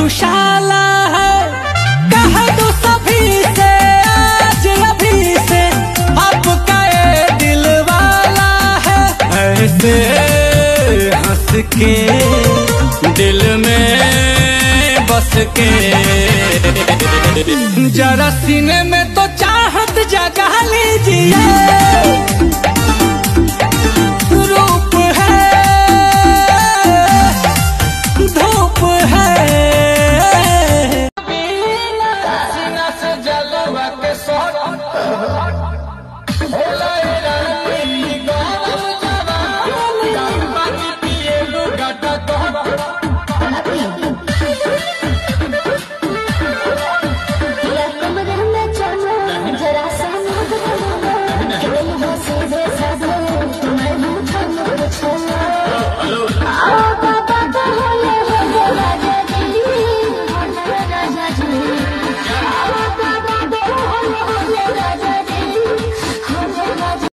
मधुशाला है, कह दो सभी से आज अभी से आपका ये दिल वाला है। ऐसे हंस के दिल में बस के जरा सीने में तो चाहत जगा लीजिए। रूप है धूप है, सीना से जलवा के जरा सा